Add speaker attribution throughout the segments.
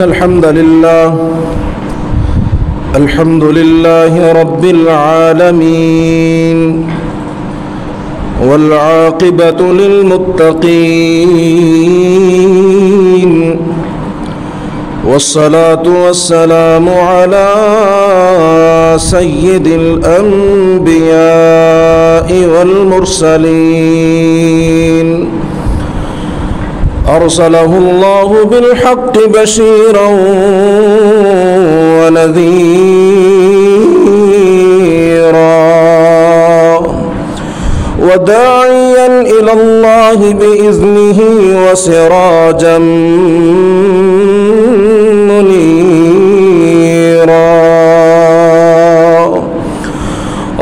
Speaker 1: الحمد لله رب العالمين والعاقبة للمتقين والصلاة والسلام على سيد الأنبياء والمرسلين أرسله الله بالحق بشيرا ونذيرا وداعيا إلى الله بإذنه وسراجا منيرا.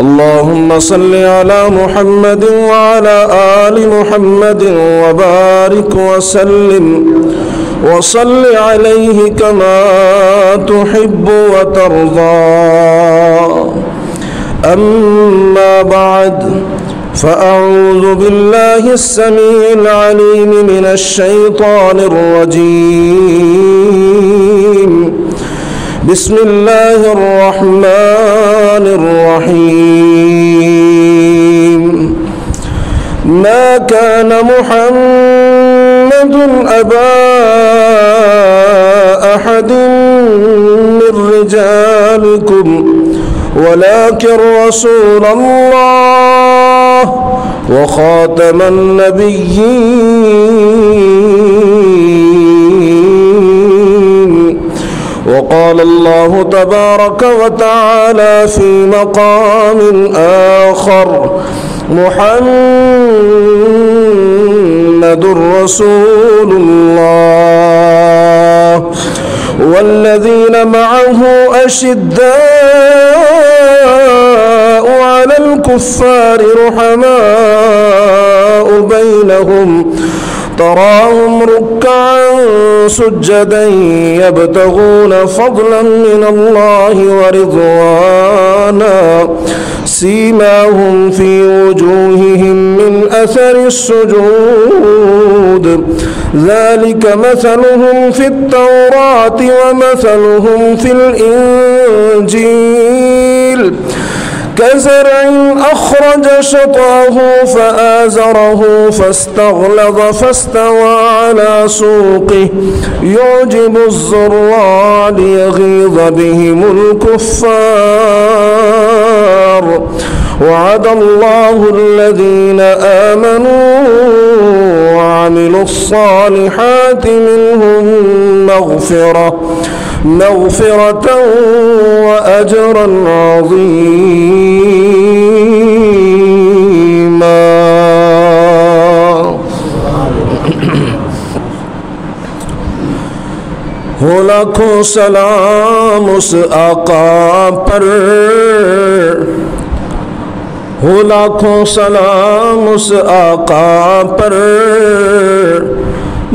Speaker 1: اللهم صل على محمد وعلى آل محمد وبارك وسلم وصل عليه كما تحب وترضى. أما بعد فأعوذ بالله السميع العليم من الشيطان الرجيم. بسم الله الرحمن الرحيم. ما كان محمد أبا أحد من رجالكم ولكن رسول الله وخاتم النبيين. وقال الله تبارك وتعالى في مقام آخر: محمد رسول الله والذين معه أشداء على الكفار رحماء بينهم تراهم ركعا سجدا يبتغون فضلا من الله ورضوانا سيماهم في وجوههم من أثر السجود ذلك مثلهم في التوراة ومثلهم في الإنجيل كزرع أخرج شطأه فآزره فاستغلظ فاستوى على سوقه يعجب الزراع ليغيظ بهم الكفار. وعد الله الذين آمنوا وعملوا الصالحات منهم مغفرة وأجرا عظيما. ہو لاکھوں سلام اس آقا پر، ہو لاکھوں سلام اس آقا پر،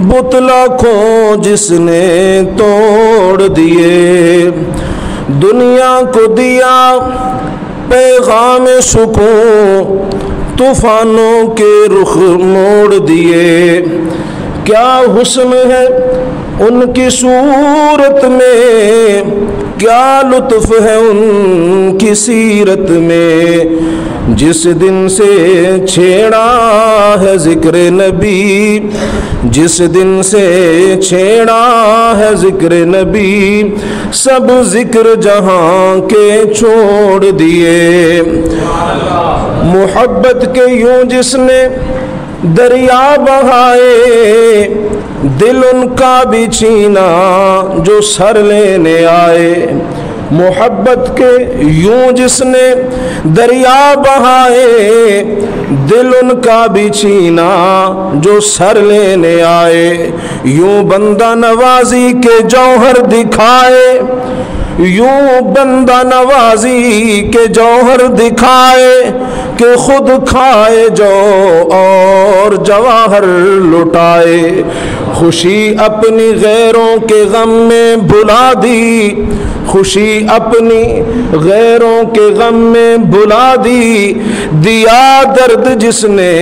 Speaker 1: بت لاکھوں جس نے توڑ دیے، دنیا کو دیا پیغام سکون، طوفانوں کے رخ موڑ دیے. کیا حسن ہے ان کی صورت میں، کیا لطف ہے ان کی سیرت میں، جس دن سے چھیڑا ہے ذکر نبی، جس دن سے چھیڑا ہے ذکر نبی، سب ذکر جہاں کے چھوڑ دیے. محبت کے یوں جس نے دریا بہائے، دل ان کا بھی چھینا جو سر لینے آئے. محبت کے یوں جس نے دریا بہائے، دل ان کا بھی چھینا جو سر لینے آئے. یوں بندہ نوازی کے جوہر دکھائے، یوں بندہ نوازی کے جوہر دکھائے کہ خود کھائے جو اور جواہر لٹائے. خوشی اپنی غیروں کے غم میں بھلا دی، خوشی اپنی غیروں کے غم میں بھلا دی، دیا درد جس نے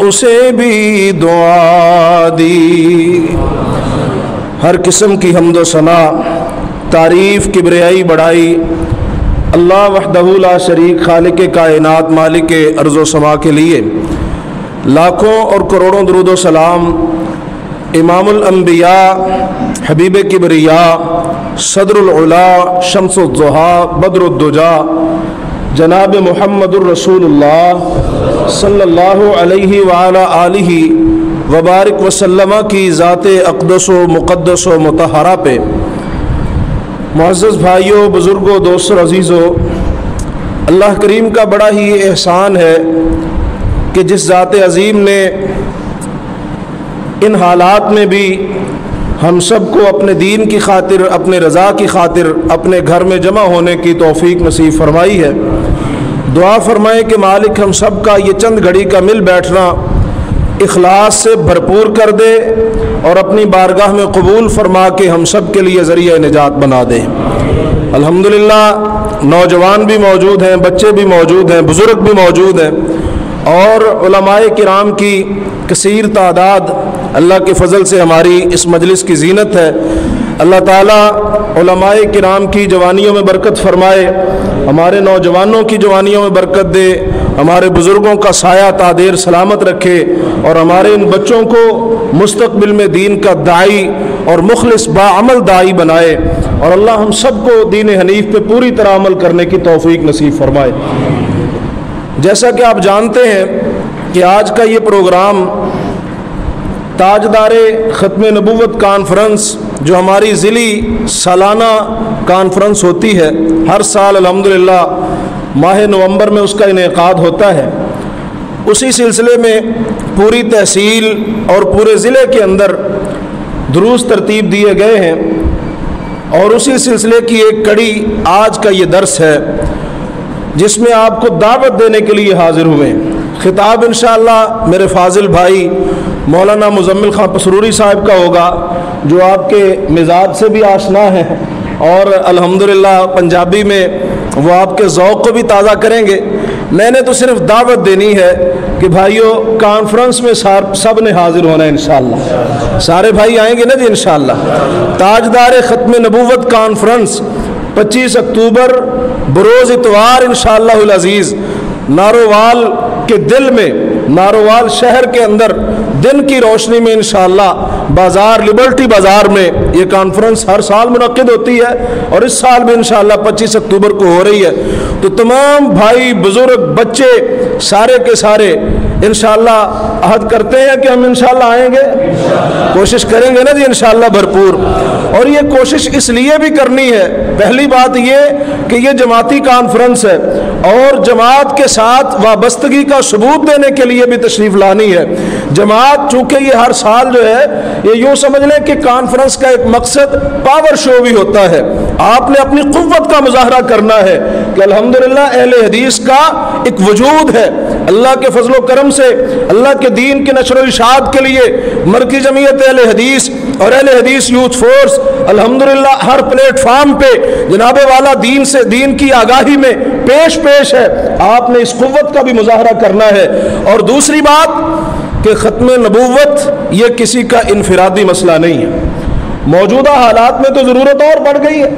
Speaker 1: اسے بھی دعا دی. ہر قسم کی حمد و ثنا، تعریف، کبریائی، بڑائی اللہ وحدہ لا شریک خالق کائنات مالک ارض و سما کے لیے۔ لاکھوں اور کروڑوں درود و سلام امام الانبیاء، حبیب کبریا، صدر العلا، شمس الضحیٰ، بدر الدجا، جناب محمد الرسول اللہ صلی اللہ علیہ وعلی آلہ وبارک وسلم کی ذات اقدس و مقدس و مطہرہ پہ۔ معزز بھائیوں، بزرگوں، دوستوں، عزیزوں، اللہ کریم کا بڑا ہی احسان ہے کہ جس ذات عظیم نے ان حالات میں بھی ہم سب کو اپنے دین کی خاطر، اپنے رضا کی خاطر اپنے گھر میں جمع ہونے کی توفیق نصیب فرمائی ہے۔ دعا فرمائے کہ مالک ہم سب کا یہ چند گھڑی کا مل بیٹھنا اخلاص سے بھرپور کر دے اور اپنی بارگاہ میں قبول فرما کے ہم سب کے لیے ذریعہ نجات بنا دے۔ الحمدللہ نوجوان بھی موجود ہیں، بچے بھی موجود ہیں، بزرگ بھی موجود ہیں، اور علماء کرام کی کثیر تعداد اللہ کے فضل سے ہماری اس مجلس کی زینت ہے۔ اللہ تعالیٰ علماء کرام کی جوانیوں میں برکت فرمائے، ہمارے نوجوانوں کی جوانیوں میں برکت دے، ہمارے بزرگوں کا سایہ تا دیر سلامت رکھے، اور ہمارے ان بچوں کو مستقبل میں دین کا داعی اور مخلص باعمل داعی بنائے، اور اللہ ہم سب کو دین حنیف پہ پوری طرح عمل کرنے کی توفیق نصیب فرمائے۔ جیسا کہ آپ جانتے ہیں کہ آج کا یہ پروگرام تاجدار ختم نبوت کانفرنس، جو ہماری ضلعی سالانہ کانفرنس ہوتی ہے، ہر سال الحمدللہ ماہ نومبر میں اس کا انعقاد ہوتا ہے، اسی سلسلے میں پوری تحصیل اور پورے ضلع کے اندر دروس ترتیب دیے گئے ہیں، اور اسی سلسلے کی ایک کڑی آج کا یہ درس ہے جس میں آپ کو دعوت دینے کے لیے حاضر ہوئے۔ خطاب انشاءاللہ میرے فاضل بھائی مولانا مزمل خان پسروری صاحب کا ہوگا، جو آپ کے مزاج سے بھی آشنا ہیں، اور الحمدللہ پنجابی میں وہ آپ کے ذوق کو بھی تازہ کریں گے۔ میں نے تو صرف دعوت دینی ہے کہ بھائیوں کانفرنس میں سب نے حاضر ہونا ہے انشاءاللہ، سارے بھائی آئیں گے نا جی انشاءاللہ۔ تاجدار ختم نبوت کانفرنس 25 اکتوبر بروز اتوار انشاءاللہ العزیز نارووال کے دل میں، نارووال شہر کے اندر دن کی روشنی میں انشاءاللہ بازار لبرٹی بازار میں یہ کانفرنس ہر سال منعقد ہوتی ہے، اور اس سال بھی انشاءاللہ 25 اکتوبر کو ہو رہی ہے۔ تو تمام بھائی، بزرگ، بچے سارے کے سارے انشاءاللہ عہد کرتے ہیں کہ ہم انشاءاللہ آئیں گے، کوشش کریں گے نا جی انشاءاللہ بھرپور۔ اور یہ کوشش اس لیے بھی کرنی ہے، پہلی بات یہ کہ یہ جماعتی کانفرنس ہے، اور جماعت کے ساتھ وابستگی کا ثبوت دینے کے لیے بھی تشریف لانی ہے۔ جماعت چونکہ یہ ہر سال جو ہے، یہ یوں سمجھ لیں کہ کانفرنس کا ایک مقصد پاور شو بھی ہوتا ہے، آپ نے اپنی قوت کا مظاہرہ کرنا ہے کہ الحمدللہ اہل حدیث کا ایک وجود ہے۔ اللہ کے فضل و کرم سے اللہ کے دین کے نشر و اشاعت کے لیے مرکزی جمعیت اہل حدیث اور اہل حدیث یوتھ فورس الحمدللہ ہر پلیٹ فارم پہ جناب والا دین سے، دین کی آگاہی میں پیش ہے۔ آپ نے اس قوت کا بھی مظاہرہ کرنا ہے۔ اور دوسری بات کہ ختم نبوت یہ کسی کا انفرادی مسئلہ نہیں ہے، موجودہ حالات میں تو ضرورت اور بڑھ گئی ہے۔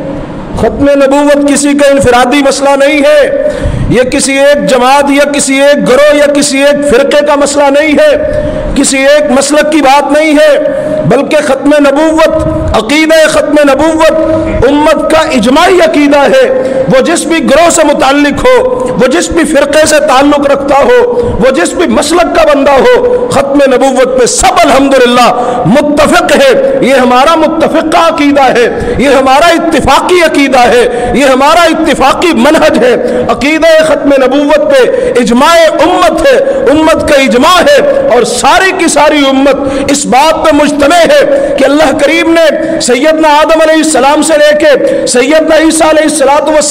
Speaker 1: ختم نبوت کسی کا انفرادی مسئلہ نہیں ہے، یہ کسی ایک جماعت یا کسی ایک گروہ یا کسی ایک فرقے کا مسئلہ نہیں ہے، کسی ایک مسلک کی بات نہیں ہے، بلکہ ختم نبوت، عقیدہ ختم نبوت امت کا اجماعی عقیدہ ہے۔ وہ جس بھی گروہ سے متعلق ہو، وہ جس بھی فرقے سے تعلق رکھتا ہو، وہ جس بھی مسلک کا بندہ ہو، ختم نبوت پہ سب الحمدللہ متفق ہے۔ یہ ہمارا متفقہ عقیدہ ہے، یہ ہمارا اتفاقی عقیدہ ہے، یہ ہمارا اتفاقی منہج ہے۔ عقیدہ ختم نبوت پہ اجماع امت ہے، امت کا اجماع ہے، اور ساری کی ساری امت اس بات پہ مجتمع ہے کہ اللہ کریم نے سیدنا آدم علیہ السلام سے لے کے سیدنا عیسیٰ علیہ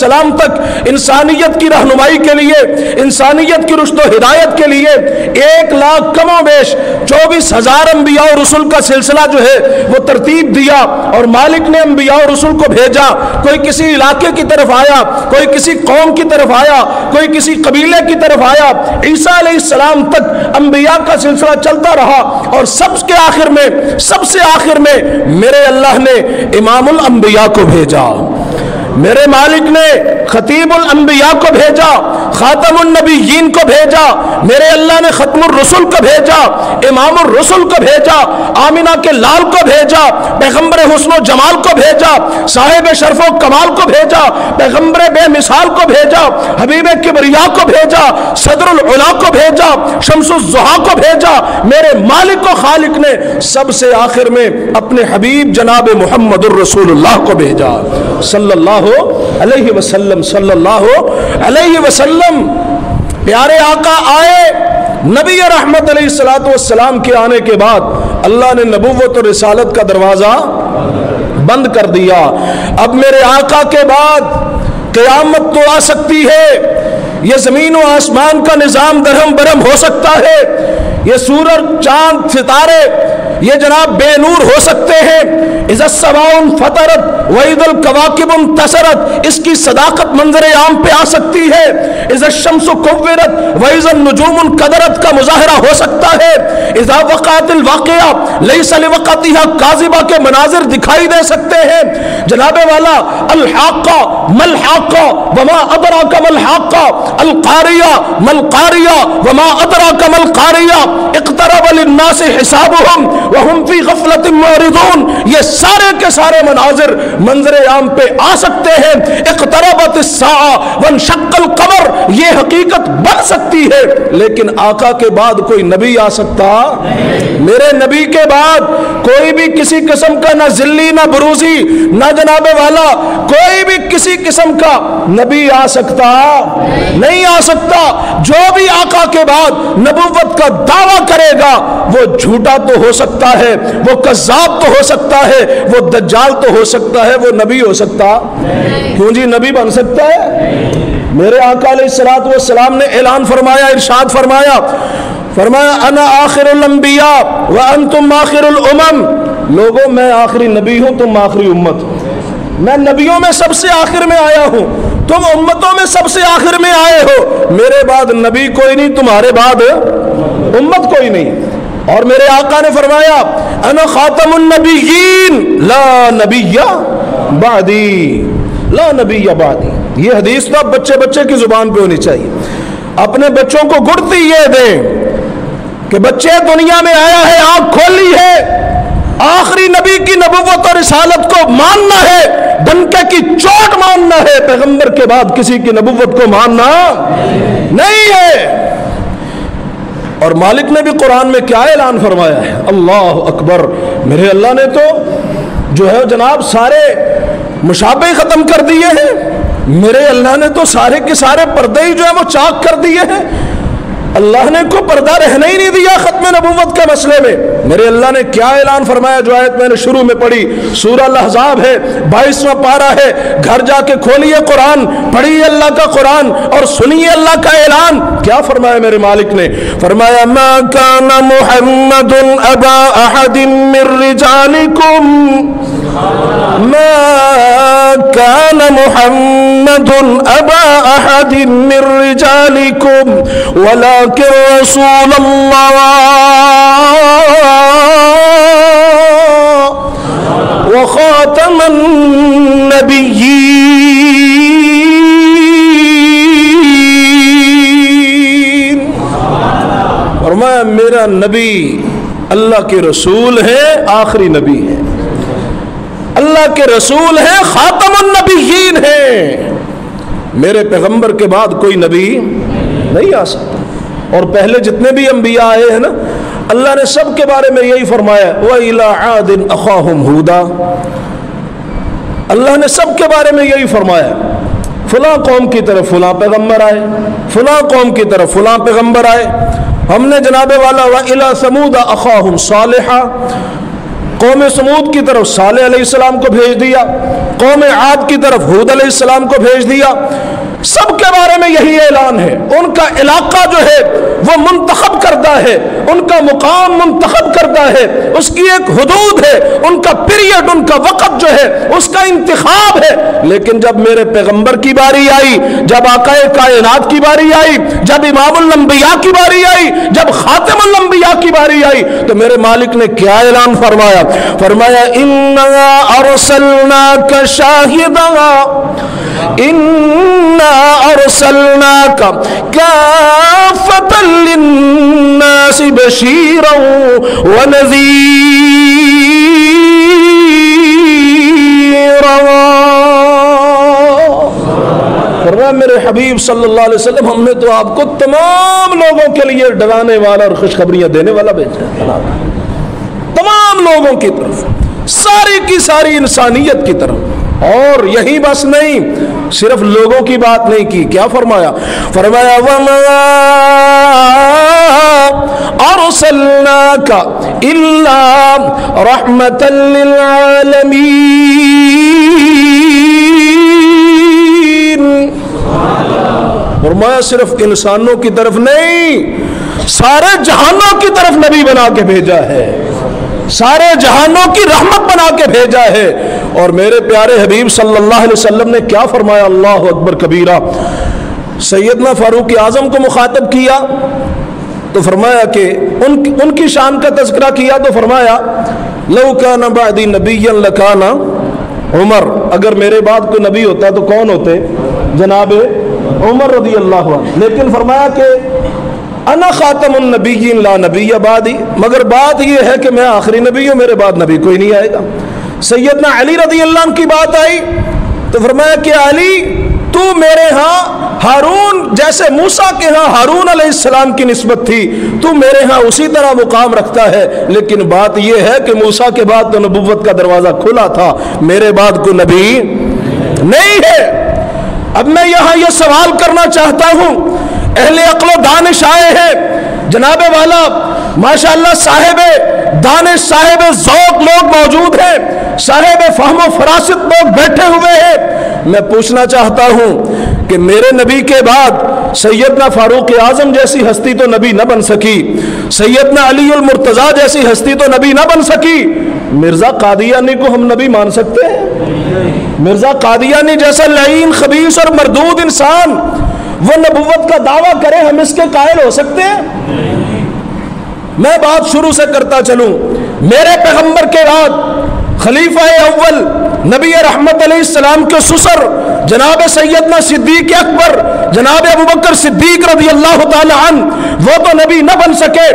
Speaker 1: والسلام تک انسانیت کی رہنمائی کے لیے، انسانیت کی رشد و ہدایت کے لیے 1 لاکھ کم و بیش 24,000 انبیاء و رسول کا سلسلہ جو ہے وہ ترتیب دیا، اور مالک نے انبیاء و رسول کو بھیجا۔ کوئی کسی علاقے کی طرف آیا، کوئی کسی قوم کی طرف آیا، کوئی کسی قبیلے کی طرف آیا، عیسیٰ علیہ السلام تک انبیاء کا سلسلہ چلتا رہا، اور سب سے آخر میں میرے اللہ نے امام الانبیاء کو بھیجا، میرے مالک نے خطیب الانبیاء کو بھیجا، خاتم النبیین کو بھیجا، میرے اللہ نے ختم الرسل کو بھیجا، امام الرسل کو بھیجا، آمنہ کے لال کو بھیجا، پیغمبر حسن و جمال کو بھیجا، صاحب شرف و کمال کو بھیجا، پیغمبر بے مثال کو بھیجا، حبیب کبریا کو بھیجا، صدر العلا کو بھیجا، شمس الضحیٰ کو بھیجا۔ میرے مالک و خالق نے سب سے آخر میں اپنے حبیب جناب محمد الرسول اللہ کو بھیجا صلی اللہ علیہ وسلم، صلی اللہ علیہ وسلم۔ پیارے آقا آئے، نبی رحمت علیہ السلام کے آنے کے بعد اللہ نے نبوت اور رسالت کا دروازہ بند کر دیا۔ اب میرے آقا کے بعد قیامت تو آ سکتی ہے، یہ زمین و آسمان کا نظام درہم برہم ہو سکتا ہے، یہ سورج چاند ستارے یہ جناب بے نور ہو سکتے ہیں، اذا السماء انفطرت واذا الکواکب انتثرت، اس کی صداقت منظر عام پہ آ سکتی ہے، اذا الشمس کورت واذا النجوم انکدرت کا مظاہرہ ہو سکتا ہے، اذا وقعت الواقعہ لیس لوقعتها کاذبہ کے مناظر دکھائی دے سکتے ہیں۔ جناب والا الحاقہ ملحاقہ وما ادراک ملحاقہ، القاریہ ملقاریہ وما ادراک ملقاریہ، اقترب للناس حسابهم وهم فی غفلت معرضون، یہ سارے کے سارے منظر عام پہ آ سکتے ہیں۔ اقتربت الساعہ وانشق القمر، یہ حقیقت بن سکتی ہے، لیکن آقا کے بعد کوئی نبی آ سکتا؟ میرے نبی کے بعد کوئی بھی کسی قسم کا نہ ذلی نہ بروزی نہ جناب والا کوئی بھی کسی قسم کا نبی آ سکتا نہیں آ سکتا۔ جو بھی آقا کے بعد نبوت کا دعویٰ کرے گا وہ جھوٹا تو ہو سکتا ہے، وہ کذاب تو ہو سکتا ہے، وہ دجال تو ہو سکتا ہے، وہ نبی ہو سکتا کیوں جی؟ نبی بن سکتا ہے؟ میرے آقا علیہ السلام نے اعلان فرمایا، ارشاد فرمایا انا آخر الانبیاء وانتم آخر الامم، لوگوں میں آخری نبی ہوں، تم آخری امت ہو۔ میں نبیوں میں سب سے آخر میں آیا ہوں، تم امتوں میں سب سے آخر میں آئے ہو، میرے بعد نبی کوئی نہیں، تمہارے بعد امت کوئی نہیں۔ اور میرے آقا نے فرمایا انا خاتم النبیین لا نبی بعدی، لا نبی بعدی۔ یہ حدیث تو اب بچے کی زبان پہ ہونی چاہیے، اپنے بچوں کو گڑتی یہ دیں کہ بچے دنیا میں آیا ہے، آنکھ کھولی ہے، آخری نبی کی نبوت اور رسالت کو ماننا ہے، ڈنکے کی چوٹ ماننا ہے، پیغمبر کے بعد کسی کی نبوت کو ماننا نہیں ہے۔ اور مالک نے بھی قرآن میں کیا اعلان فرمایا ہے؟ اللہ اکبر، میرے اللہ نے تو جو ہے جناب سارے مشابہ ختم کر دیے ہیں، میرے اللہ نے تو سارے کے سارے پردے ہی جو ہے وہ چاک کر دیے ہیں، اللہ نے کو پردہ رہنے ہی نہیں دیا ختم نبوت کے مسئلے میں۔ میرے اللہ نے کیا اعلان فرمایا؟ جو آیت میں نے شروع میں پڑھی، سورہ الاحزاب ہے، 22واں پارہ ہے، گھر جا کے کھولیے قرآن، پڑھیے اللہ کا قرآن اور سنیے اللہ کا اعلان۔ کیا فرمایا میرے مالک نے؟ فرمایا ما کان محمد ابا احد من رجالکم، ما كان محمد أبا أحد من رجالكم ولكن رسول الله وخاتم النبيين۔ فرمایا میرا نبی اللہ کے رسول ہے، آخری نبی ہے، اللہ کے رسول ہیں، خاتم النبیین ہیں، میرے پیغمبر کے بعد کوئی نبی نہیں آ سکتا۔ اور پہلے جتنے بھی انبیاء آئے ہیں نا، اللہ نے سب کے بارے میں یہی فرمایا وَإِلَىٰ عَادٍ أَخَاهُمْ هُودًا، اللہ نے سب کے بارے میں یہی فرمایا، فلاں قوم کی طرف فلاں پیغمبر آئے، فلاں قوم کی طرف فلاں پیغمبر آئے۔ ہم نے جناب والا وَإِلَىٰ ثَمُودَ أَخَاهُمْ صَالِحًا، قوم سمود کی طرف صالح علیہ السلام کو بھیج دیا، قوم عاد کی طرف ہود علیہ السلام کو بھیج دیا۔ سب کے بارے میں یہی اعلان ہے، ان کا علاقہ جو ہے وہ منتخب کردہ ہے، ان کا مقام منتخب کردہ ہے، اس کی ایک حدود ہے، ان کا پیریڈ، ان کا وقت جو ہے اس کا انتخاب ہے۔ لیکن جب میرے پیغمبر کی باری آئی، جب آقا کائنات کی باری آئی، جب امام الانبیاء کی باری آئی، جب خاتم الانبیاء کی باری آئی، تو میرے مالک نے کیا اعلان فرمایا؟ فرمایا اِنَّا أَرْسَلْنَاكَ شَاهِدًا اِنَّا أَرْسَلْنَاكَ كَافَّةً لِلنَّاسِ بَشِيرًا وَنَذِيرًا۔ فرمایا میرے حبیب صلی اللہ علیہ وسلم، ہم نے تو آپ کو تمام لوگوں کے لیے ڈرانے والا اور خوشخبریاں دینے والا بھیجا ہے، تمام لوگوں کی طرف، ساری کی ساری انسانیت کی طرف۔ اور یہی بس نہیں، صرف لوگوں کی بات نہیں کی، کیا فرمایا؟ فرمایا وَمَا أَرْسَلْنَاكَ إِلَّا رَحْمَةً لِلْعَالَمِينَ۔ فرمایا صرف انسانوں کی طرف نہیں، سارے جہانوں کی طرف نبی بنا کے بھیجا ہے، سارے جہانوں کی رحمت بنا کے بھیجا ہے۔ اور میرے پیارے حبیب صلی اللہ علیہ وسلم نے کیا فرمایا؟ اللہ اکبر کبیرہ۔ سیدنا فاروق اعظم کو مخاطب کیا تو فرمایا کہ ان کی شان کا تذکرہ کیا تو فرمایا لو کان بعدی نبیا لکان عمر، اگر میرے بعد کوئی نبی ہوتا تو کون ہوتے؟ جناب عمر رضی اللہ عنہ۔ لیکن فرمایا کہ انا خاتم النبیین لا نبی بعدی، مگر بات یہ ہے کہ میں آخری نبی ہوں، میرے بعد نبی کوئی نہیں آئے گا۔ سیدنا علی رضی اللہ عنہ کی بات آئی تو فرمایا کہ علی تو میرے ہاں ہارون جیسے موسیٰ کے ہاں ہارون علیہ السلام کی نسبت تھی، تو میرے ہاں اسی طرح مقام رکھتا ہے، لیکن بات یہ ہے کہ موسیٰ کے بعد تو نبوت کا دروازہ کھلا تھا، میرے بعد کوئی نبی نہیں ہے۔ اب میں یہاں یہ سوال کرنا چاہتا ہوں، اہل عقل و دانش آئے ہیں، جناب والا ماشاءاللہ صاحب دانش صاحب ذوق لوگ موجود ہیں، صاحب فہم و فراست لوگ بیٹھے ہوئے ہیں۔ میں پوچھنا چاہتا ہوں کہ میرے نبی کے بعد سیدنا فاروق اعظم جیسی ہستی تو نبی نہ بن سکی، سیدنا علی المرتضیٰ جیسی ہستی تو نبی نہ بن سکی، مرزا قادیانی کو ہم نبی مان سکتے ہیں؟ مرزا قادیانی جیسا لعین خبیث اور مردود انسان وہ نبوت کا دعویٰ کرے، ہم اس کے قائل ہو سکتے ہیں؟ میں بات شروع سے کرتا چلوں، میرے پیغمبر کے بعد خلیفہ اول نبی رحمت علیہ السلام کے سسر جناب سیدنا صدیق اکبر جناب ابوبکر صدیق رضی اللہ تعالی عنہ، وہ تو نبی نہ بن سکے،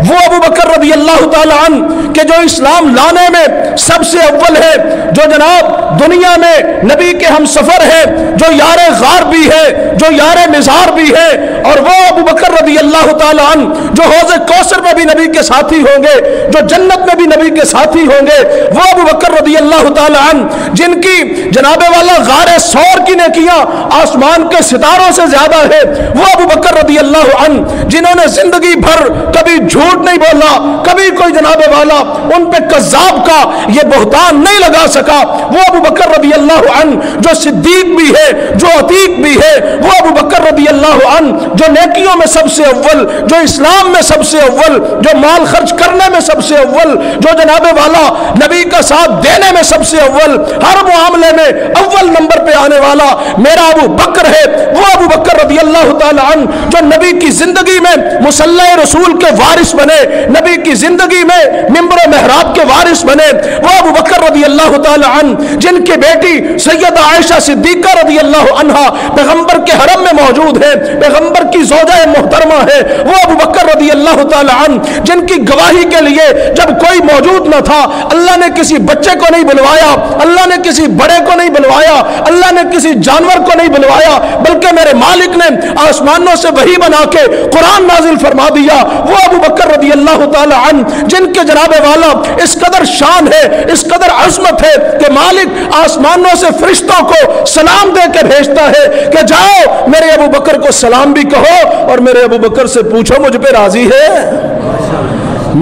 Speaker 1: وہ ابوبکر رضی اللہ تعالی عنہ کہ جو اسلام لانے میں سب سے اول ہے، جو جناب دنیا میں نبی کے ہم سفر ہے، جو یار غار بھی ہے، جو یار مزار بھی ہے، اور وہ ابوبکر رضی اللہ تعالی عنہ جو حوض کوثر میں بھی نبی کے ساتھی ہوں گے، جو جنت میں بھی نبی کے ساتھی ہوں گے، وہ ابوبکر رضی اللہ تعالی عنہ جن کی جناب والا غار سور کی نیکیاں آسمان کے ستاروں سے زیادہ ہے، وہ ابوبکر رضی اللہ عنہ جنہوں نے زندگی بھر کبھی جھوٹ نہیں بولا، کبھی کوئی جناب والا ان پہ کذاب کا یہ بہتان نہیں لگا سکا، وہ ابوبکر رضی اللہ عنہ جو صدیق بھی ہے، جو عتیق بھی ہے، وہ ابوبکر رضی اللہ عنہ جو نیکیوں میں سب سے اول، جو اسلام میں سب سے اول، جو مال خرچ کرنے میں سب سے اول، جو جناب والا نبی کا ساتھ دینے میں سب سے اول، ہر معاملے میں اول نمبر پہ آنے والا میرا ابو بکر ہے، وہ ابو بکر رضی اللہ تعالی عنہ جو نبی کی زندگی میں مصلی رسول کے وارث بنے، نبی کی زندگی میں منبر و محراب کے وارث بنے، وہ ابو بکر رضی اللہ تعالی عنہ جن کی بیٹی سیدہ عائشہ صدیقہ رضی اللہ عنہا پیغمبر کے حرم میں موجود ہے، پیغمبر کی زوجہ محترمہ ہے، وہ ابو بکر رضی اللہ تعالی عنہ جن کی گواہی کے لیے جب کوئی موجود نہ تھا، اللہ نے کسی بچے کو نہیں بلوایا، اللہ نے کسی بڑے کو نہیں بلوایا، اللہ نے کسی جانور کو نہیں بلوایا، بلکہ میرے مالک نے آسمانوں سے وحی بنا کے قرآن نازل فرما دیا، وہ ابو بکر رضی اللہ تعالی عنہ جن کے جناب والا اس قدر شان ہے، اس قدر عظمت ہے کہ مالک آسمانوں سے فرشتوں کو سلام دے کے بھیجتا ہے کہ جاؤ میرے ابو بکر کو سلام بھی کہو اور میرے ابو بکر سے پوچھو مجھ پہ راضی ہے،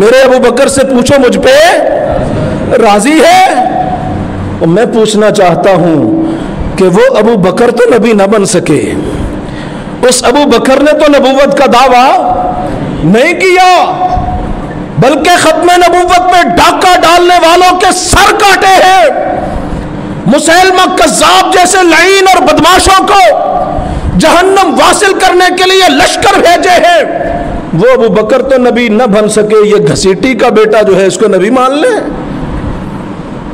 Speaker 1: میرے ابو بکر سے پوچھو مجھ پہ راضی ہے؟ اور میں پوچھنا چاہتا ہوں کہ وہ ابو بکر تو نبی نہ بن سکے، اس ابو بکر نے تو نبوت کا دعویٰ نہیں کیا، بلکہ ختم نبوت میں ڈاکہ ڈالنے والوں کے سر کاٹے ہیں، مسیلمہ کذاب جیسے لعین اور بدماشوں کو جہنم واصل کرنے کے لیے لشکر بھیجے ہیں۔ وہ ابو بکر تو نبی نہ بن سکے، یہ گھسیٹی کا بیٹا جو ہے اس کو نبی مان لیں؟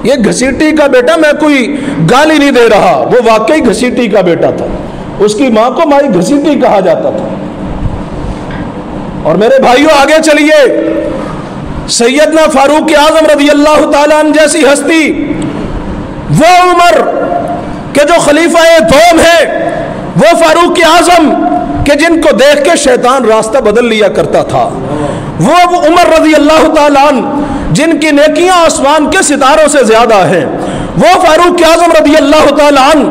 Speaker 1: یہ گھسیٹی کا بیٹا، میں کوئی گالی نہیں دے رہا، وہ واقعی گھسیٹی کا بیٹا تھا، اس کی ماں کو مائی گھسیٹی کہا جاتا تھا۔ اور میرے بھائیوں آگے چلیے، سیدنا فاروق اعظم رضی اللہ تعالیٰ عنہ جیسی ہستی، وہ عمر کے جو خلیفہ دوم ہے، وہ فاروق اعظم کہ جن کو دیکھ کے شیطان راستہ بدل لیا کرتا تھا، وہ عمر رضی اللہ تعالیٰ عنہ جن کی نیکیاں آسمان کے ستاروں سے زیادہ ہیں، وہ فاروق اعظم رضی اللہ تعالیٰ عنہ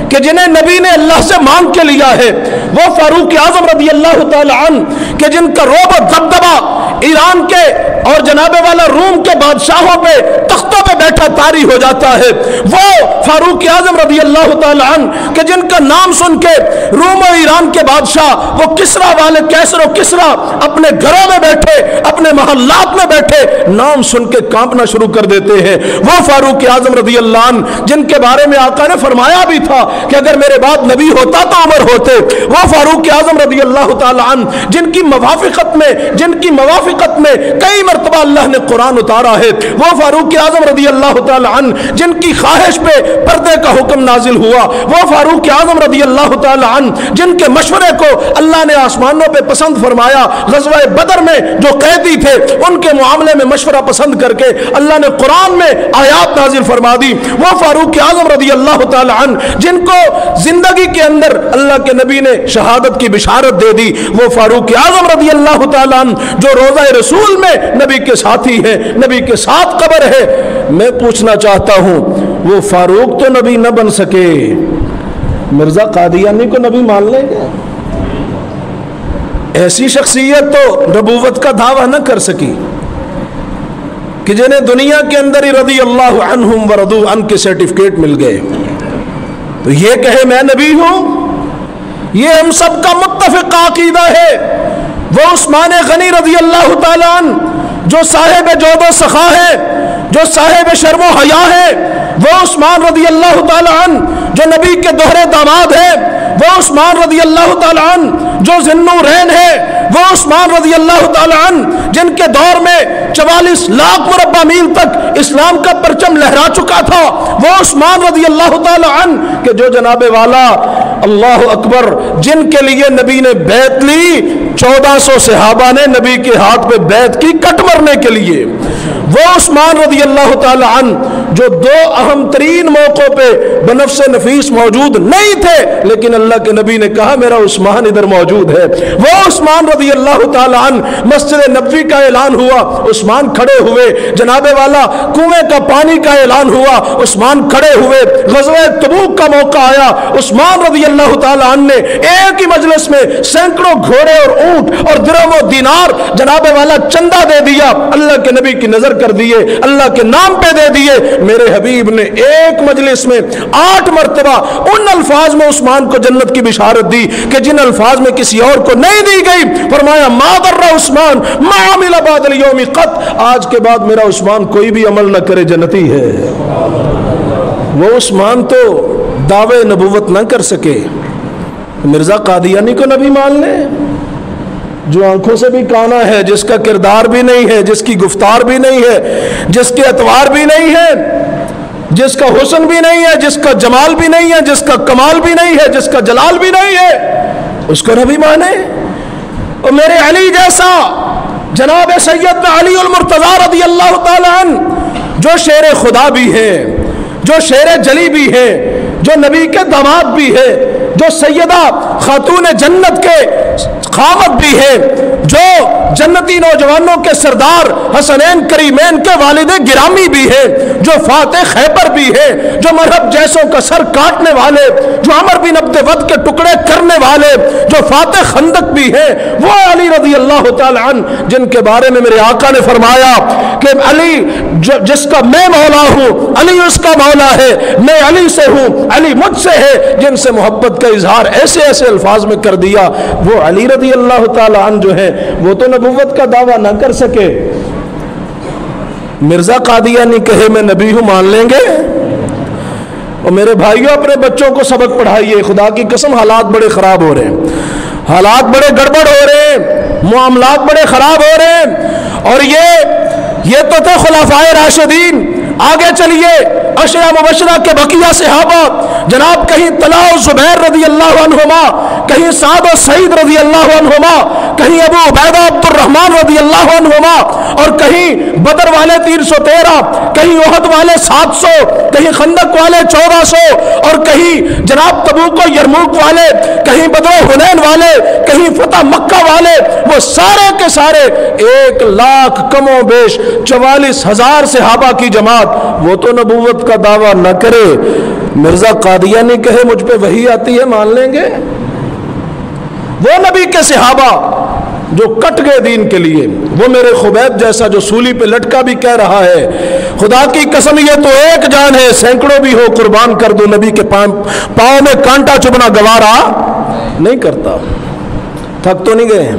Speaker 1: کہ جنہیں نبی نے اللہ سے مانگ کے لیا ہے، وہ فاروق اعظم رضی اللہ تعالیٰ عنہ کہ جن کا رعب و دبدبہ ایران کے اور جناب والا روم کے بادشاہوں پہ تختوں پہ بیٹھا طاری ہو جاتا ہے، وہ فاروق اعظم رضی اللہ تعالیٰ عنہ کہ جن کا نام سن کے روم و ایران کے بادشاہ وہ کسرا والے کیسر و کسرا اپنے گھروں میں بیٹھے، اپنے محلات میں بیٹھے نام سن کے کانپنا شروع کر دیتے ہیں، وہ فاروق اعظم رضی اللہ عنہ جن کے بارے میں آقا نے فرمایا بھی تھا کہ اگر میرے بعد نبی ہوتا تو عمر ہوتے، وہ فاروق اعظم رضی اللہ تعالیٰ عنہ جن کی موافقت میں کئی مرتبہ اللہ نے قرآن اتارا ہے، وہ فاروق اعظم رضی اللہ تعالیٰ عنہ جن کی خواہش پہ پردے کا حکم نازل ہوا، وہ فاروق اعظم رضی اللہ تعالیٰ عنہ جن کے مشورے کو اللہ نے آسمانوں پہ پسند فرمایا، غزوہ بدر میں جو قیدی تھے ان کے معاملے میں مشورہ پسند کر کے اللہ نے قرآن میں آیات نازل فرما دی، وہ فاروق اعظم رضی اللہ تعالیٰ عنہ جن کو زندگی کے اندر اللہ کے نبی نے شہادت کی بشارت دے دی، وہ فاروق اعظم رضی اللہ تعالیٰ عنہ جو روضہ رسول میں نبی کے ساتھی ہیں، نبی کے ساتھ قبر ہے۔ میں پوچھنا چاہتا ہوں وہ فاروق تو نبی نہ بن سکے، مرزا قادیانی کو نبی مان لیں گے؟ ایسی شخصیت تو نبوت کا دعویٰ نہ کر سکی کہ جنہیں دنیا کے اندر ہی رضی اللہ عنہم ورضوا عنہ کے سرٹیفکیٹ مل گئے، تو یہ کہے میں نبی ہوں؟ یہ ہم سب کا متفق عقیدہ ہے۔ وہ عثمان غنی رضی اللہ تعالیٰ عنہ جو صاحب جود و سخا ہے، جو صاحب شرم و حیا ہے، وہ عثمان رضی اللہ تعالیٰ عنہ جو نبی کے دوہرے داماد ہے، وہ عثمان رضی اللہ تعالیٰ عنہ جو ذوالنورین ہے، وہ عثمان رضی اللہ تعالیٰ عنہ جن کے دور میں 44 لاکھ مربع میل تک اسلام کا پرچم لہرا چکا تھا، وہ عثمان رضی اللہ تعالیٰ عنہ کہ جو جناب والا اللہ اکبر جن کے لیے نبی نے بیعت لی، 1400 صحابہ نے نبی کے ہاتھ پہ بیعت کی کٹ مرنے کے لیے، وہ عثمان رضی اللہ تعالیٰ عنہ جو دو اہم ترین موقعوں پہ بنفس نفیس موجود نہیں تھے، لیکن اللہ کے نبی نے کہا میرا عثمان ادھر موجود ہے، وہ عثمان رضی اللہ تعالیٰ عنہ مسجد نبوی کا اعلان ہوا، عثمان کھڑے ہوئے، جناب والا کنویں کا پانی کا اعلان ہوا، عثمان کھڑے ہوئے، غزوہ تبوک کا موقع آیا، عثمان رضی اللہ تعالیٰ عنہ نے ایک ہی مجلس میں سینکڑوں گھوڑے اور اونٹ اور درہم و دینار جناب والا چندہ دے دیا، اللہ کے نبی کی نظر کر دیے، اللہ کے نام پہ دے دیے۔ میرے حبیب نے ایک مجلس میں 8 مرتبہ ان الفاظ میں عثمان کو جنت کی بشارت دی کہ جن الفاظ میں کسی اور کو نہیں دی گئی، فرمایا ما ضر عثمان ما عمل بعد اليوم قط، آج کے بعد میرا عثمان کوئی بھی عمل نہ کرے جنتی ہے۔ وہ عثمان تو دعوے نبوت نہ کر سکے، مرزا قادیانی کو نبی مان لیں جو آنکھوں سے بھی کانا ہے، جس کا کردار بھی نہیں ہے، جس کی گفتار بھی نہیں ہے، جس کے اطوار بھی نہیں ہے، جس کا حسن بھی نہیں ہے، جس کا جمال بھی نہیں ہے، جس کا کمال بھی نہیں ہے، جس کا جلال بھی نہیں ہے، اس کو نبی مانے؟ اور میرے علی جیسا جناب سیدنا علی المرتضیٰ رضی اللہ تعالیٰ عنہ جو شیر خدا بھی ہے، جو شیر جلی بھی ہے، جو نبی کے داماد بھی ہے، جو سیدہ خاتون جنت کے قامت بھی ہے، جو جنتی نوجوانوں کے سردار حسنین کریمین کے والد گرامی بھی ہے، جو فاتح خیبر بھی ہے، جو مرہب جیسوں کا سر کاٹنے والے، جو عمر بن عبد ود کے ٹکڑے کرنے والے، جو فاتح خندق بھی ہے، وہ علی رضی اللہ تعالی عنہ جن کے بارے میں میرے آقا نے فرمایا کہ علی جس کا میں مولا ہوں، علی اس کا مولا ہے، میں علی سے ہوں، علی مجھ سے ہے، جن سے محبت کا اظہار ایسے ایسے الفاظ میں کر دیا، وہ علی رضی اللہ تعالی عنہ جو ہے وہ تو نبوت کا دعویٰ نہ کر سکے، مرزا قادیانی کہے میں نبی ہوں مان لیں گے؟ اور میرے بھائیوں اپنے بچوں کو سبق پڑھائیے، خدا کی قسم حالات بڑے خراب ہو رہے ہیں، حالات بڑے گڑبڑ ہو رہے ہیں، معاملات بڑے خراب ہو رہے ہیں، اور یہ تو تھے خلفائے راشدین، آگے چلیے عشرہ مبشرہ کے بقیہ صحابہ، جناب کہیں طلحہ و زبیر رضی اللہ عنہما، کہیں سعد و سعید رضی اللہ عنہما، کہیں ابو عبیدہ عبد الرحمن رضی اللہ عنہما، اور کہیں بدر والے 313، کہیں احد والے 700، کہیں خندق والے 1400، اور کہیں جناب تبوک و یرموک والے، کہیں بدر و حنین والے، کہیں فتح مکہ والے، وہ سارے کے سارے 1,00,000 کم و بیش 44,000 صحابہ کی جماعت، وہ تو نبوت کا دعویٰ نہ کرے، مرزا قادیانی کہے مجھ پہ وحی آتی ہے مان لیں گے؟ وہ نبی کے صحابہ جو کٹ گئے دین کے لیے، وہ میرے خبیب جیسا جو سولی پہ لٹکا بھی کہہ رہا ہے خدا کی قسم یہ تو ایک جان ہے، سینکڑوں بھی ہو قربان کر دو، نبی کے پاؤں میں کانٹا چبھنا گوارا نہیں کرتا۔ تھک تو نہیں گئے ہیں؟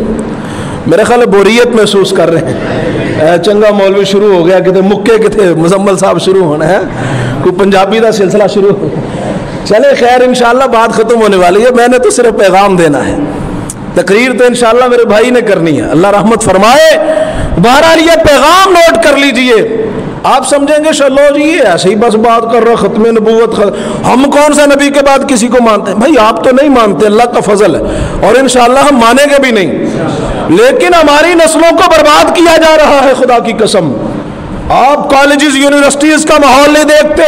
Speaker 1: میرے خیال ہے بوریت محسوس کر رہے ہیں، چنگا مولوی شروع ہو گیا، کہتے مکے کہتے مزمل صاحب شروع ہونا ہے، کوئی پنجابی دا سلسلہ شروع ہو، چلے خیر انشاءاللہ بات ختم ہونے والی ہے، میں نے تو صرف پیغام دینا ہے، تقریر تو انشاءاللہ میرے بھائی نے کرنی ہے، اللہ رحمت فرمائے۔ بہرحال یہ پیغام نوٹ کر لیجئے، آپ سمجھیں گے چلو جی یہ ایسے ہی بس بات کر رہا ختم نبوت، ہم کون سا نبی کے بعد کسی کو مانتے ہیں؟ بھائی آپ تو نہیں مانتے، اللہ کا فضل ہے، اور انشاءاللہ ہم مانیں گے بھی نہیں، لیکن ہماری نسلوں کو برباد کیا جا رہا ہے خدا کی قسم۔ آپ کالجز یونیورسٹیز کا ماحول نہیں دیکھتے،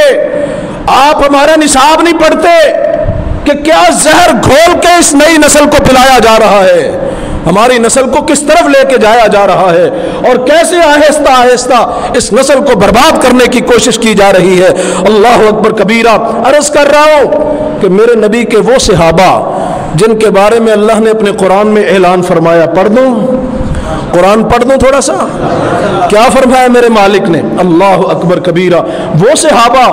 Speaker 1: آپ ہمارا نصاب نہیں پڑھتے کہ کیا زہر گھول کے اس نئی نسل کو پلایا جا رہا ہے، ہماری نسل کو کس طرف لے کے جایا جا رہا ہے، اور کیسے آہستہ آہستہ اس نسل کو برباد کرنے کی کوشش کی جا رہی ہے۔ اللہ اکبر کبیرہ۔ عرض کر رہا ہوں کہ میرے نبی کے وہ صحابہ جن کے بارے میں اللہ نے اپنے قرآن میں اعلان فرمایا، پڑھ دوں قرآن پڑھ دوں تھوڑا سا، کیا فرمایا میرے مالک نے؟ اللہ اکبر کبیرہ۔ وہ صحابہ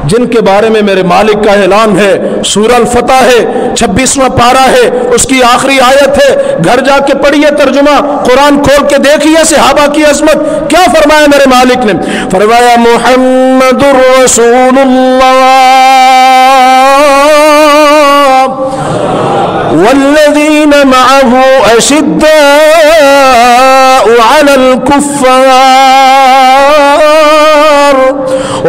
Speaker 1: جن کے بارے میں میرے مالک کا اعلان ہے، سورہ الفتح ہے، 26واں پارہ ہے، اس کی آخری آیت ہے، گھر جا کے پڑھیے ترجمہ، قرآن کھول کے دیکھیے صحابہ کی عظمت، کیا فرمایا میرے مالک نے؟ فرمایا محمد رسول اللہ والذین معه اشداء علی الکفار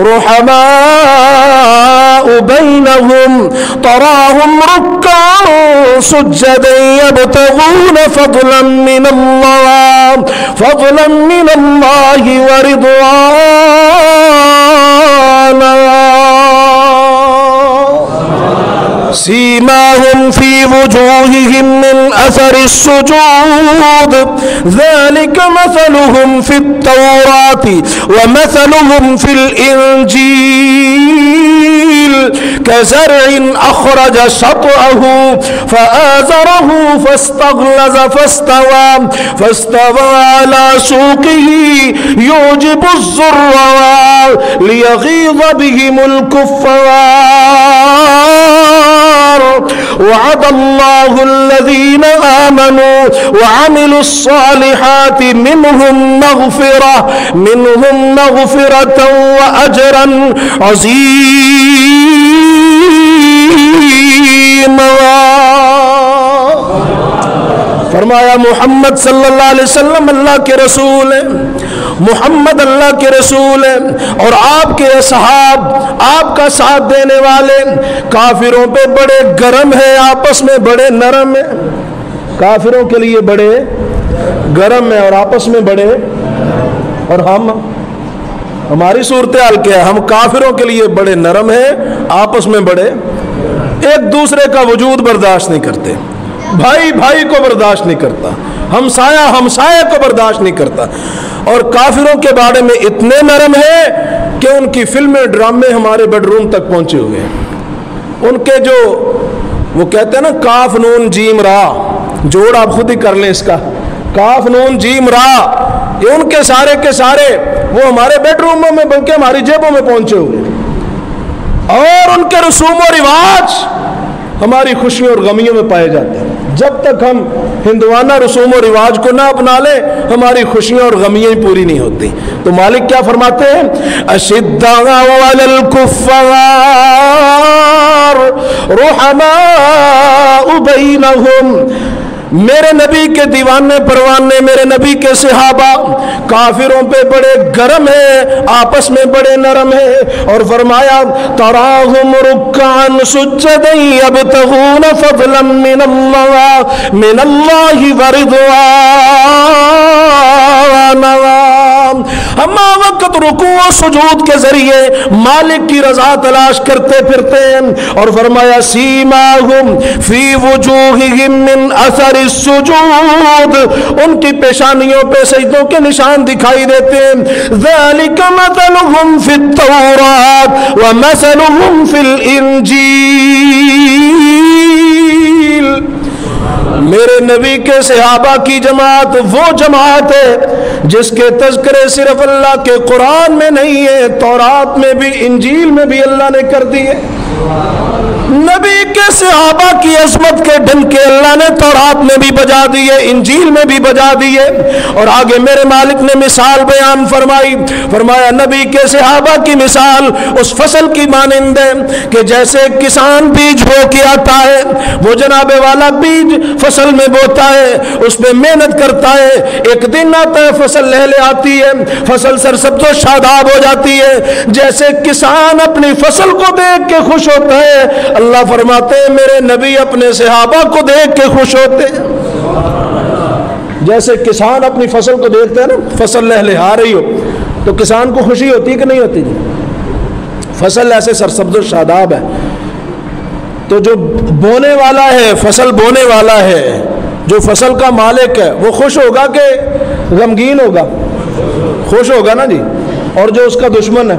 Speaker 1: رحماء بینہم تراہم رکعا سجدا یبتغون فضلا من اللہ ورضوانا سیماہم فی وجوہہم من اثر السجود ذلک مثلہم فی التوراۃ ومثلہم فی الانجیل كزرع أخرج شطأه فآزره فاستغلظ فاستوى على سوقه يعجب الزراع ليغيظ بهم الكفار وعد الله الذين آمنوا وعملوا الصالحات منهم مغفرة وأجرا عظيما۔ فرمایا محمد صلی اللہ علیہ وسلم اللہ کے رسول ہیں، محمد اللہ کے رسول ہیں، اور آپ کے اصحاب آپ کا ساتھ دینے والے کافروں پہ بڑے گرم ہیں، آپس میں بڑے نرم ہیں، کافروں کے لیے بڑے گرم ہیں اور آپس میں بڑے، اور ہماری صورتحال کیا ہے؟ ہم کافروں کے لیے بڑے نرم ہیں، آپس میں بڑے، ایک دوسرے کا وجود برداشت نہیں کرتے، بھائی بھائی کو برداشت نہیں کرتا، ہمسایہ ہمسایہ کو برداشت نہیں کرتا، اور کافروں کے بارے میں اتنے نرم ہے کہ ان کی فلمیں ڈرامے ہمارے بیڈ روم تک پہنچے ہوئے ہیں۔ ان کے جو وہ کہتے ہیں نا کاف نون جیم را، جوڑ آپ خود ہی کر لیں اس کا، کاف نون جیم را، یہ ان کے سارے وہ ہمارے بیڈ روموں میں بلکہ ہماری جیبوں میں پہنچے ہوئے ہیں، اور ان کے رسوم و رواج ہماری خوشیوں اور غمیوں میں پائے جاتے ہیں۔ جب تک ہم ہندوانہ رسوم و رواج کو نہ اپنا لیں ہماری خوشیاں اور غمیاں پوری نہیں ہوتی۔ تو مالک کیا فرماتے ہیں؟ اشداء علی الکفار رحماء بینہم، میرے نبی کے دیوانے پروانے، میرے نبی کے صحابہ کافروں پہ بڑے گرم ہیں، آپس میں بڑے نرم ہیں، اور فرمایا تراہم رکعا سجدا یبتغون فضلا من اللہ ورضوانا، ہم وقت رکوع و سجود کے ذریعے مالک کی رضا تلاش کرتے پھرتے ہیں، اور فرمایا سیماہم فی وجوہہم من اثر السجود، ان کی پیشانیوں پہ سجدوں کے نشان دکھائی دیتے ہیں۔ ذالک مثلہم فی التوراۃ ومثلہم فی الانجیل، میرے نبی کے صحابہ کی جماعت وہ جماعت ہے جس کے تذکرے صرف اللہ کے قرآن میں نہیں ہے، تورات میں بھی انجیل میں بھی اللہ نے کر دی ہے۔ نبی کے صحابہ کی عظمت کے ڈنکے اللہ نے تورات میں بھی بجا دیے، انجیل میں بھی بجا دیے، اور آگے میرے مالک نے مثال بیان فرمائی، فرمایا نبی کے صحابہ کی مثال اس فصل کی مانند ہے کہ جیسے کسان بیج بو کے آتا ہے، وہ جناب والا بیج فصل میں بوتا ہے، اس پہ محنت کرتا ہے، ایک دن آتا ہے فصل لہلے آتی ہے، فصل سرسبز و شاداب ہو جاتی ہے، جیسے کسان اپنی فصل کو دیکھ کے خوش ہوتا ہے، اللہ فرماتے ہیں میرے نبی اپنے صحابہ کو دیکھ کے خوش ہوتے ہیں۔ جیسے کسان اپنی فصل کو دیکھتے ہیں نا، فصل لہلہا رہی ہو تو کسان کو خوشی ہوتی کہ نہیں ہوتی؟ فصل ایسے سرسبز و شاداب ہے، تو جو بونے والا ہے، فصل بونے والا ہے، جو فصل کا مالک ہے، وہ خوش ہوگا کہ غمگین ہوگا؟ خوش ہوگا نا جی۔ اور جو اس کا دشمن ہے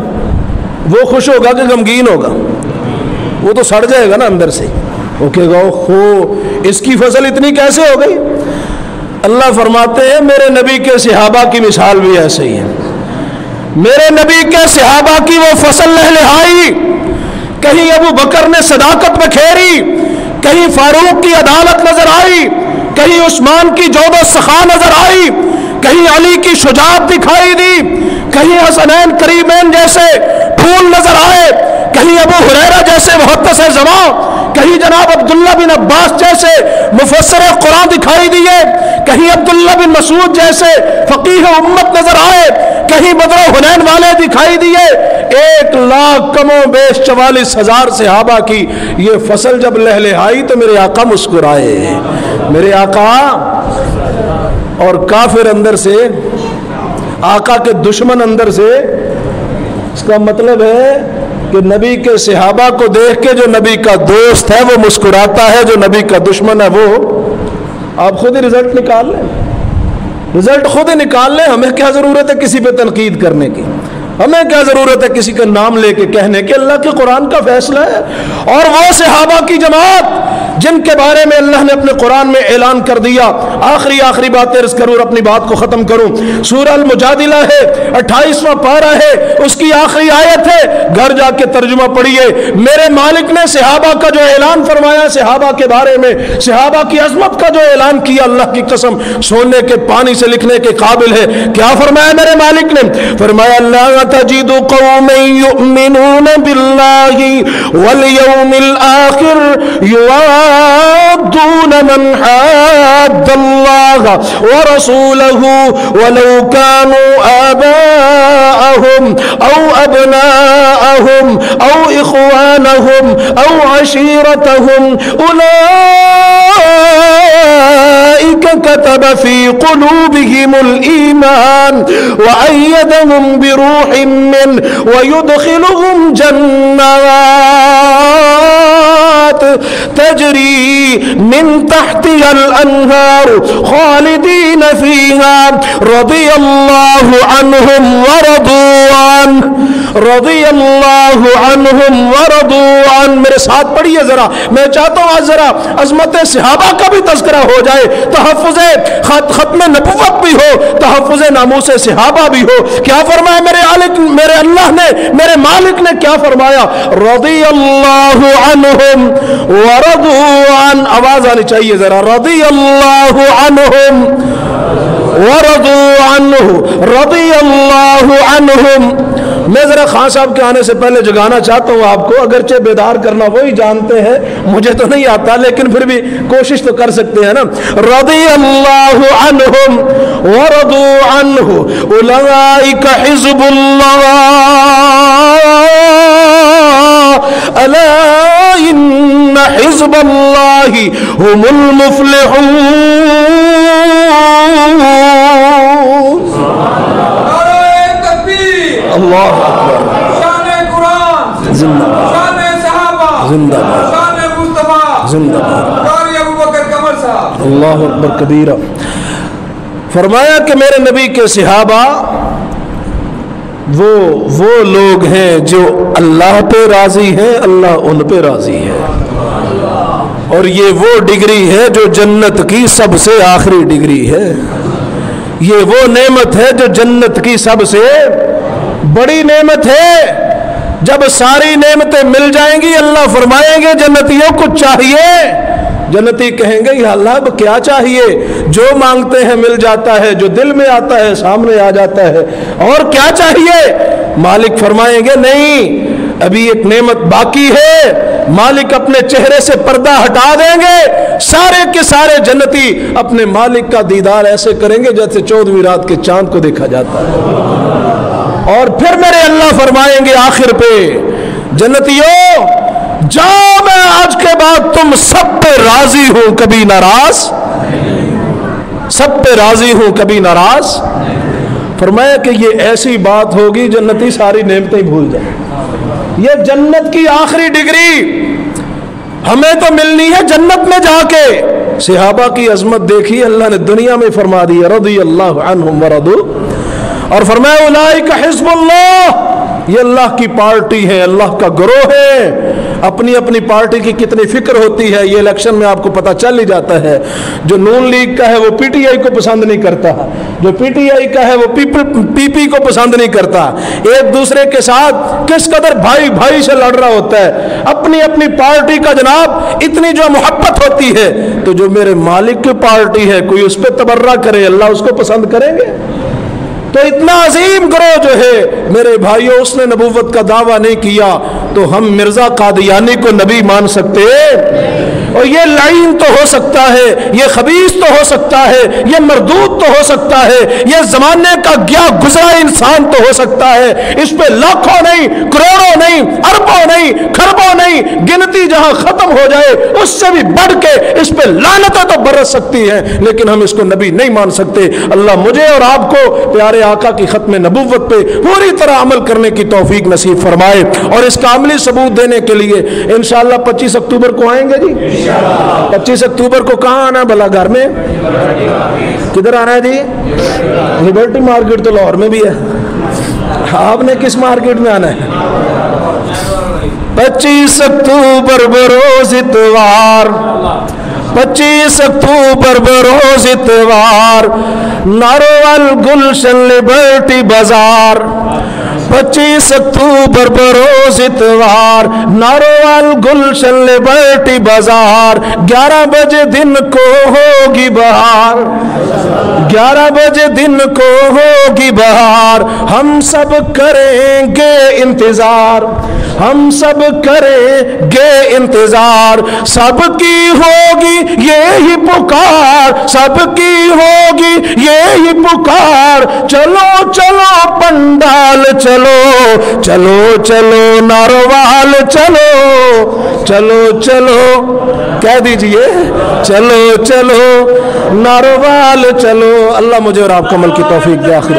Speaker 1: وہ خوش ہوگا کہ غمگین ہوگا؟ وہ تو سڑ جائے گا نا اندر سے، وہ کہے گا خو اس کی فصل اتنی کیسے ہو گئی؟ اللہ فرماتے ہیں میرے نبی کے صحابہ کی مثال بھی ایسے ہی ہے۔ میرے نبی کے صحابہ کی وہ فصل لہلہائی، کہیں ابو بکر نے صداقت میں کھیری، کہیں فاروق کی عدالت نظر آئی، کہیں عثمان کی جود و سخا نظر آئی، کہیں علی کی شجاعت دکھائی دی، کہیں حسنین کریمین جیسے پھول نظر آئے، کہیں ابو ہریرہ جیسے محدث زمان، کہیں جناب عبداللہ بن عباس جیسے مفسر قرآن دکھائی دیے، کہیں عبداللہ بن مسعود جیسے فقیہ امت نظر آئے، کہیں بدر و حنین والے دکھائی دیے، 1,00,000 کم و بیش 44,000 صحابہ کی یہ فصل جب لہلہائی تو میرے آقا مسکرائے، میرے آقا، اور کافر اندر سے، آقا کے دشمن اندر سے، اس کا مطلب ہے کہ نبی کے صحابہ کو دیکھ کے جو نبی کا دوست ہے وہ مسکراتا ہے، جو نبی کا دشمن ہے وہ، آپ خود ہی رزلٹ نکال لیں، رزلٹ خود ہی نکال لیں، ہمیں کیا ضرورت ہے کسی پہ تنقید کرنے کی، ہمیں کیا ضرورت ہے کسی کا نام لے کے کہنے کے، اللہ کے قرآن کا فیصلہ ہے۔ اور وہ صحابہ کی جماعت جن کے بارے میں اللہ نے اپنے قرآن میں اعلان کر دیا، آخری بات عرض کروں اور اپنی بات کو ختم کروں، سورہ المجادلہ ہے، 28واں پارہ ہے، اس کی آخری آیت ہے، گھر جا کے ترجمہ پڑھیے۔ میرے مالک نے صحابہ کا جو اعلان فرمایا، صحابہ کے بارے میں، صحابہ کی عظمت کا جو اعلان کیا، اللہ کی قسم سونے کے پانی سے لکھنے کے قابل ہے۔ کیا فرمایا میرے مالک نے؟ فرمایا لا تجد قوم یؤمنون باللہ والیوم الآخر يوادون من حاد الله ورسوله ولو كانوا آباءهم أو أبناءهم أو إخوانهم أو عشيرتهم أولئك كتب في قلوبهم الإيمان وأيدهم بروح منه ويدخلهم جنات تجری من تحتها الانہار خالدین فیہا رضی اللہ عنہم ورضوا عنہ رضی اللہ عنہم ورضوا عنہ. میرے ساتھ پڑھیے ذرا, میں چاہتا ہوں آج ذرا عظمت صحابہ کا بھی تذکرہ ہو جائے, تحفظ ختم نبوت بھی ہو, تحفظ ناموس صحابہ بھی ہو. کیا فرمایا میرے اللہ نے, میرے مالک نے کیا فرمایا؟ رضی اللہ عنہم ورضوا عنہ. آواز آنی چاہیے ذرا, رضی اللہ عنہم ورضوا عنہ رضی اللہ عنہم. میں ذرا خان صاحب کے آنے سے پہلے جگانا چاہتا ہوں آپ کو, اگرچہ بیدار کرنا وہی جانتے ہیں, مجھے تو نہیں آتا, لیکن پھر بھی کوشش تو کر سکتے ہیں نا. رضی اللہ عنہم ورضوا عنہ اولئک حزب اللہ الا ان حزب اللہ هم المفلحون. اللہ اکبر.
Speaker 2: شان قرآن
Speaker 1: زندہ باد,
Speaker 2: شان صحابہ
Speaker 1: زندہ باد,
Speaker 2: شان مصطفیٰ
Speaker 1: زندہ باد.
Speaker 2: قاری ابوبکر قمر صاحب.
Speaker 1: اللہ اکبر کبیرہ. فرمایا کہ میرے نبی کے صحابہ وہ لوگ ہیں جو اللہ پہ راضی ہیں, اللہ ان پہ راضی ہے, اور یہ وہ ڈگری ہے جو جنت کی سب سے آخری ڈگری ہے. یہ وہ نعمت ہے جو جنت کی سب سے بڑی نعمت ہے. جب ساری نعمتیں مل جائیں گی, اللہ فرمائیں گے جنتیوں کو چاہیے, جنتی کہیں گے یا اللہ اب کیا چاہیے؟ جو مانگتے ہیں مل جاتا ہے, جو دل میں آتا ہے سامنے آ جاتا ہے, اور کیا چاہیے؟ مالک فرمائیں گے نہیں, ابھی ایک نعمت باقی ہے. مالک اپنے چہرے سے پردہ ہٹا دیں گے, سارے کے سارے جنتی اپنے مالک کا دیدار ایسے کریں گے جیسے 14ویں رات کے چاند کو دیکھا جاتا ہے. اور پھر میرے اللہ فرمائیں گے آخر پہ, جنتیوں جاؤ, میں آج کے بعد تم سب پہ راضی ہوں, کبھی ناراض, سب پہ راضی ہوں, کبھی ناراض. فرمایا کہ یہ ایسی بات ہوگی جنتی ساری نعمتیں بھول جائیں. یہ جنت کی آخری ڈگری ہمیں تو ملنی ہے جنت میں جا کے. صحابہ کی عظمت دیکھی, اللہ نے دنیا میں فرما دی رضی اللہ عنہم ورضوا, اور فرمایا اولئک حزب اللہ, یہ اللہ کی پارٹی ہے, اللہ کا گروہ ہے. اپنی اپنی پارٹی کی کتنی فکر ہوتی ہے یہ الیکشن میں آپ کو پتہ چل ہی جاتا ہے. جو نون لیگ کا ہے وہ پی ٹی آئی کو پسند نہیں کرتا, جو پی ٹی آئی کا ہے وہ پی پی کو پسند نہیں کرتا. ایک دوسرے کے ساتھ کس قدر بھائی بھائی سے لڑ رہا ہوتا ہے. اپنی اپنی پارٹی کا جناب اتنی جو محبت ہوتی ہے, تو جو میرے مالک کی پارٹی ہے کوئی اس پہ تبرہ کرے, اللہ اس کو پسند کریں گے؟ تو اتنا عظیم گروہ جو ہے میرے بھائیوں, اس نے نبوت کا دعویٰ نہیں کیا تو ہم مرزا قادیانی کو نبی مان سکتے؟ اور یہ لعین تو ہو سکتا ہے, یہ خبیث تو ہو سکتا ہے, یہ مردود تو ہو سکتا ہے, یہ زمانے کا گیا گزرا انسان تو ہو سکتا ہے. اس پہ لاکھوں نہیں, کروڑوں نہیں, اربوں نہیں, خربوں نہیں, گنتی جہاں ختم ہو جائے اس سے بھی بڑھ کے اس پہ لعنتیں تو برس سکتی ہیں, لیکن ہم اس کو نبی نہیں مان سکتے. اللہ مجھے اور آپ کو پیارے آقا کی ختم نبوت پہ پوری طرح عمل کرنے کی توفیق نصیب فرمائے. اور اس کا عملی ثبوت دینے کے لیے انشاءاللہ 25 اکتوبر کو آئیں گے جی. 25 اکتوبر کو کہاں آنا ہے بھلا؟ گھر میں کدھر آنا ہے جی؟ لبرٹی مارکیٹ تو لاہور میں بھی ہے, آپ نے کس مارکیٹ میں آنا ہے؟ 25 اکتوبر بروز اتوار, 25 اکتوبر بروز اتوار, ناروال گلشن لبرٹی بازار. 25 اکتوبر بروز اتوار, ناروال گلشن لبرٹی بازار. 11 بجے دن کو ہوگی بہار, 11 بجے دن کو ہوگی بہار. ہم سب کریں گے انتظار, ہم سب کریں گے انتظار. سب کی ہوگی یہی پکار, سب کی ہوگی یہی پکار. چلو چلو پنڈال چلو, چلو چلو ناروال چلو, چلو چلو کہہ دیجئے چلو چلو ناروال چلو. اللہ مجھے اور آپ کو عمل کی توفیق دے. آخر